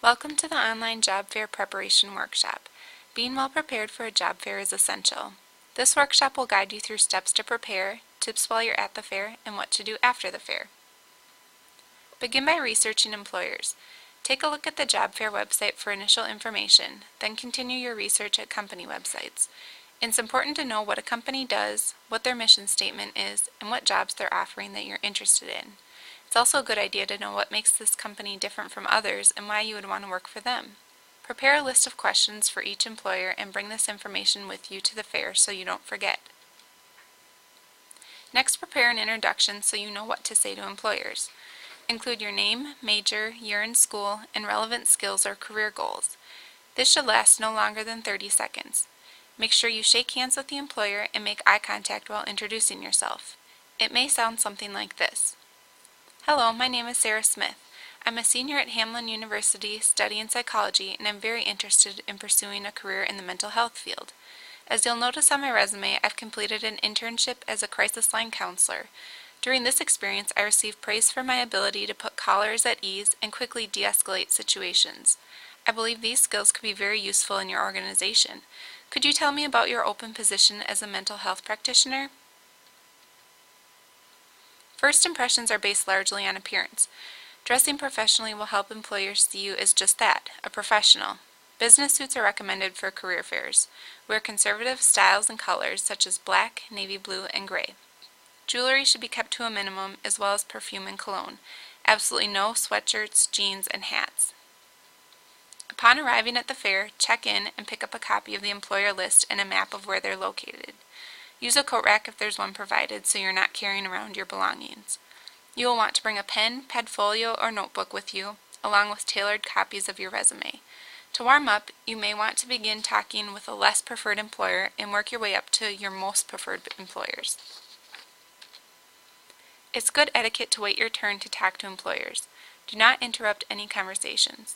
Welcome to the online job fair preparation workshop. Being well prepared for a job fair is essential. This workshop will guide you through steps to prepare, tips while you're at the fair, and what to do after the fair. Begin by researching employers. Take a look at the job fair website for initial information, then continue your research at company websites. It's important to know what a company does, what their mission statement is, and what jobs they're offering that you're interested in. It's also a good idea to know what makes this company different from others and why you would want to work for them. Prepare a list of questions for each employer and bring this information with you to the fair so you don't forget. Next, prepare an introduction so you know what to say to employers. Include your name, major, year in school, and relevant skills or career goals. This should last no longer than 30 seconds. Make sure you shake hands with the employer and make eye contact while introducing yourself. It may sound something like this. Hello, my name is Sarah Smith. I'm a senior at Hamline University studying psychology, and I'm very interested in pursuing a career in the mental health field. As you'll notice on my resume, I've completed an internship as a crisis line counselor. During this experience, I received praise for my ability to put callers at ease and quickly de-escalate situations. I believe these skills could be very useful in your organization. Could you tell me about your open position as a mental health practitioner? First impressions are based largely on appearance. Dressing professionally will help employers see you as just that, a professional. Business suits are recommended for career fairs. Wear conservative styles and colors such as black, navy blue, and gray. Jewelry should be kept to a minimum, as well as perfume and cologne. Absolutely no sweatshirts, jeans, and hats. Upon arriving at the fair, check in and pick up a copy of the employer list and a map of where they're located. Use a coat rack if there's one provided so you're not carrying around your belongings. You will want to bring a pen, padfolio, or notebook with you, along with tailored copies of your resume. To warm up, you may want to begin talking with a less preferred employer and work your way up to your most preferred employers. It's good etiquette to wait your turn to talk to employers. Do not interrupt any conversations.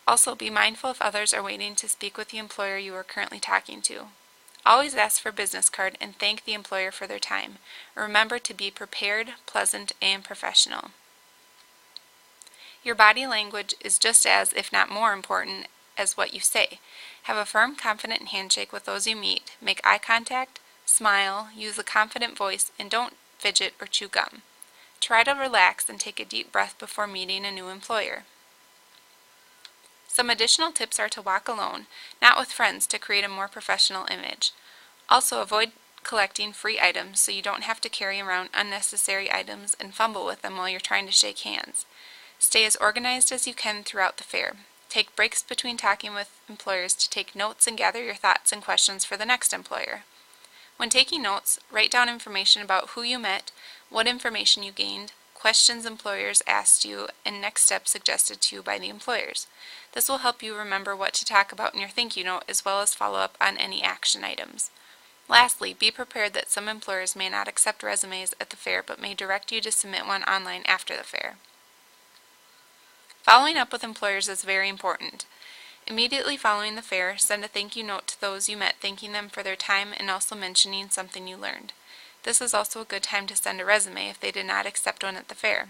Also, be mindful if others are waiting to speak with the employer you are currently talking to. Always ask for a business card and thank the employer for their time. Remember to be prepared, pleasant, and professional. Your body language is just as, if not more important, as what you say. Have a firm, confident handshake with those you meet. Make eye contact, smile, use a confident voice, and don't fidget or chew gum. Try to relax and take a deep breath before meeting a new employer. Some additional tips are to walk alone, not with friends, to create a more professional image. Also, avoid collecting free items so you don't have to carry around unnecessary items and fumble with them while you're trying to shake hands. Stay as organized as you can throughout the fair. Take breaks between talking with employers to take notes and gather your thoughts and questions for the next employer. When taking notes, write down information about who you met, what information you gained, questions employers asked you, and next steps suggested to you by the employers. This will help you remember what to talk about in your thank you note, as well as follow up on any action items. Lastly, be prepared that some employers may not accept resumes at the fair but may direct you to submit one online after the fair. Following up with employers is very important. Immediately following the fair, send a thank you note to those you met, thanking them for their time and also mentioning something you learned. This is also a good time to send a resume if they did not accept one at the fair.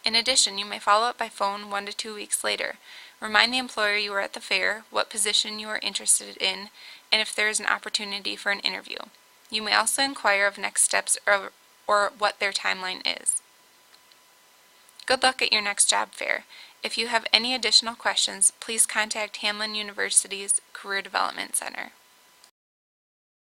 In addition, you may follow up by phone 1 to 2 weeks later. Remind the employer you were at the fair, what position you are interested in, and if there is an opportunity for an interview. You may also inquire of next steps or what their timeline is. Good luck at your next job fair. If you have any additional questions, please contact Hamline University's Career Development Center.